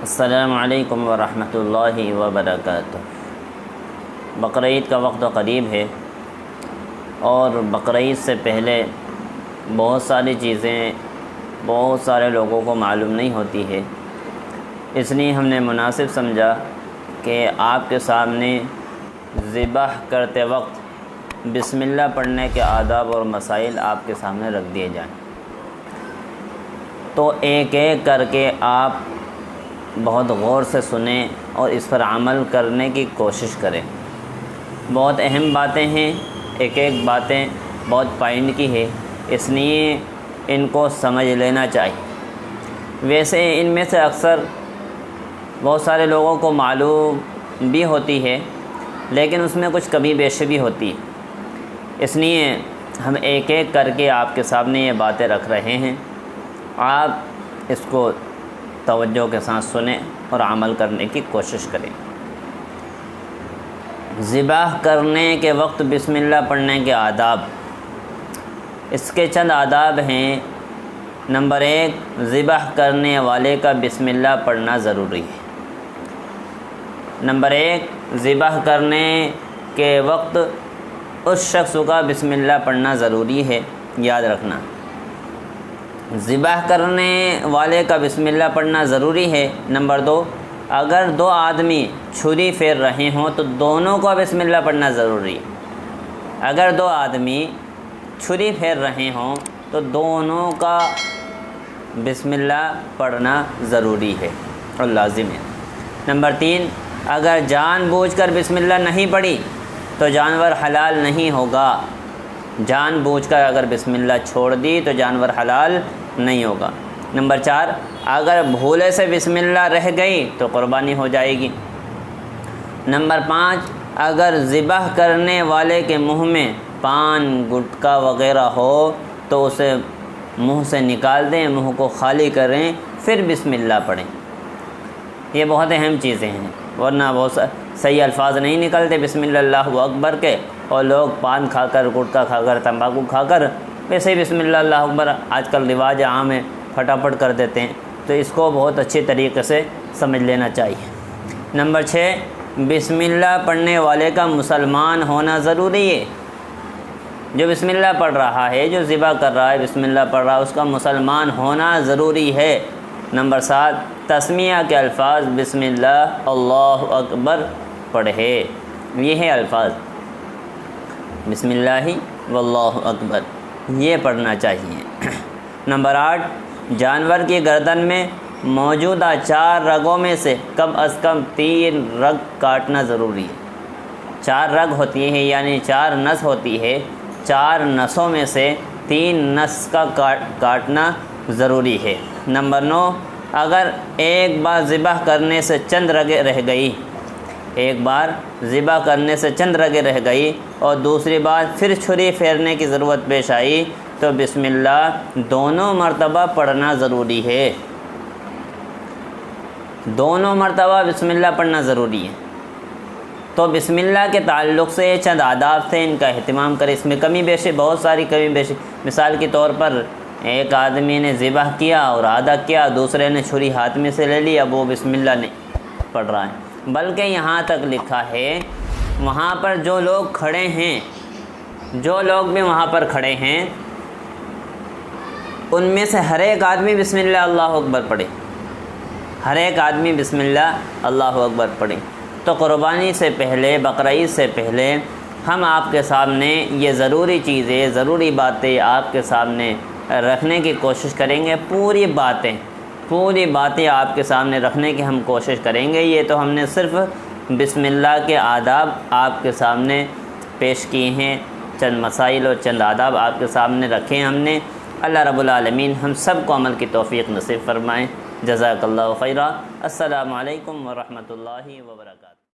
السلام علیکم ورحمۃ اللہ وبرکاتہ۔ بقرعید کا وقت قریب ہے اور بقرعید سے پہلے بہت ساری چیزیں بہت سارے لوگوں کو معلوم نہیں ہوتی ہے، اس لیے ہم نے مناسب سمجھا کہ آپ کے سامنے ذبح کرتے وقت بسم اللہ پڑھنے کے آداب اور مسائل آپ کے سامنے رکھ دیے جائیں، تو ایک ایک کر کے آپ بہت غور سے سنیں اور اس پر عمل کرنے کی کوشش کریں۔ بہت اہم باتیں ہیں، ایک ایک باتیں بہت پوائنٹ کی ہے، اس لیے ان کو سمجھ لینا چاہیے۔ ویسے ان میں سے اکثر بہت سارے لوگوں کو معلوم بھی ہوتی ہے، لیکن اس میں کچھ کمی بیشی بھی ہوتی ہے، اس لیے ہم ایک ایک کر کے آپ کے سامنے یہ باتیں رکھ رہے ہیں۔ آپ اس کو توجہ کے ساتھ سنیں اور عمل کرنے کی کوشش کریں۔ ذبح کرنے کے وقت بسم اللہ پڑھنے کے آداب، اس کے چند آداب ہیں۔ نمبر 1، ذبح کرنے والے کا بسم اللہ پڑھنا ضروری ہے۔ نمبر 1، ذبح کرنے کے وقت اس شخص کا بسم اللہ پڑھنا ضروری ہے، یاد رکھنا۔ ذبح کرنے والے کا بسم اللہ پڑھنا ضروری ہے۔ نمبر 2، اگر دو آدمی چھری پھیر رہے ہوں تو دونوں کو بسم اللہ پڑھنا ضروری ہے۔ اگر دو آدمی چھری پھیر رہے ہوں تو دونوں کا بسم اللہ پڑھنا ضروری ہے اور لازم ہے۔ نمبر 3، اگر جان بوجھ کر بسم اللہ نہیں پڑھی تو جانور حلال نہیں ہوگا۔ جان بوجھ کر اگر بسم اللہ چھوڑ دی تو جانور حلال نہیں ہوگا۔ نمبر 4، اگر بھولے سے بسم اللہ رہ گئی تو قربانی ہو جائے گی۔ نمبر 5، اگر ذبح کرنے والے کے منہ میں پان گٹکا وغیرہ ہو تو اسے منہ سے نکال دیں، منہ کو خالی کریں، پھر بسم اللہ پڑھیں۔ یہ بہت اہم چیزیں ہیں، ورنہ بہت صحیح الفاظ نہیں نکلتے بسم اللہ اکبر کے، اور لوگ پان کھا کر، گٹکا کھا کر، تمباکو کھا کر ویسے ہی بسم اللہ اکبر آج کل رواج عام ہے، پھٹافٹ کر دیتے ہیں، تو اس کو بہت اچھے طریقے سے سمجھ لینا چاہیے۔ نمبر 6، بسم اللہ پڑھنے والے کا مسلمان ہونا ضروری ہے۔ جو بسم اللہ پڑھ رہا ہے، جو ذبح کر رہا ہے، بسم اللہ پڑھ رہا ہے، اس کا مسلمان ہونا ضروری ہے۔ نمبر 7، تسمیہ کے الفاظ بسم اللہ اللہ اکبر پڑھے۔ یہ ہے الفاظ بسم اللہ واللہ اکبر، یہ پڑھنا چاہیے۔ نمبر 8، جانور کی گردن میں موجودہ 4 رگوں میں سے کم از کم 3 رگ کاٹنا ضروری ہے۔ 4 رگ ہوتی ہے، یعنی 4 نس ہوتی ہے، 4 نسوں میں سے 3 نس کا کاٹنا ضروری ہے۔ نمبر 9، اگر ایک بار ذبح کرنے سے چند رگیں رہ گئی، ایک بار ذبح کرنے سے چند رگیں رہ گئی اور دوسری بار پھر چھری پھیرنے کی ضرورت پیش آئی تو بسم اللہ دونوں مرتبہ پڑھنا ضروری ہے۔ دونوں مرتبہ بسم اللہ پڑھنا ضروری ہے۔ تو بسم اللہ کے تعلق سے چند آداب تھے، ان کا اہتمام کریں۔ اس میں کمی بیشی، بہت ساری کمی بیشی، مثال کے طور پر ایک آدمی نے ذبح کیا اور آدھا کیا، دوسرے نے چھری ہاتھ میں سے لے لی، اب وہ بسم اللہ نہیں پڑھ رہا ہے۔ بلکہ یہاں تک لکھا ہے، وہاں پر جو لوگ کھڑے ہیں، جو لوگ بھی وہاں پر کھڑے ہیں، ان میں سے ہر ایک آدمی بسم اللہ اللہ اکبر پڑھے، ہر ایک آدمی بسم اللہ اللہ اکبر پڑھے۔ تو قربانی سے پہلے، بقرعید سے پہلے ہم آپ کے سامنے یہ ضروری چیزیں، ضروری باتیں آپ کے سامنے رکھنے کی کوشش کریں گے۔ پوری باتیں آپ کے سامنے رکھنے کی ہم کوشش کریں گے۔ یہ تو ہم نے صرف بسم اللہ کے آداب آپ کے سامنے پیش کیے ہیں، چند مسائل اور چند آداب آپ کے سامنے رکھے ہیں ہم نے۔ اللہ رب العالمین ہم سب کو عمل کی توفیق نصیب فرمائیں۔ جزاک اللہ خیرہ۔ السلام علیکم ورحمۃ اللہ وبرکاتہ۔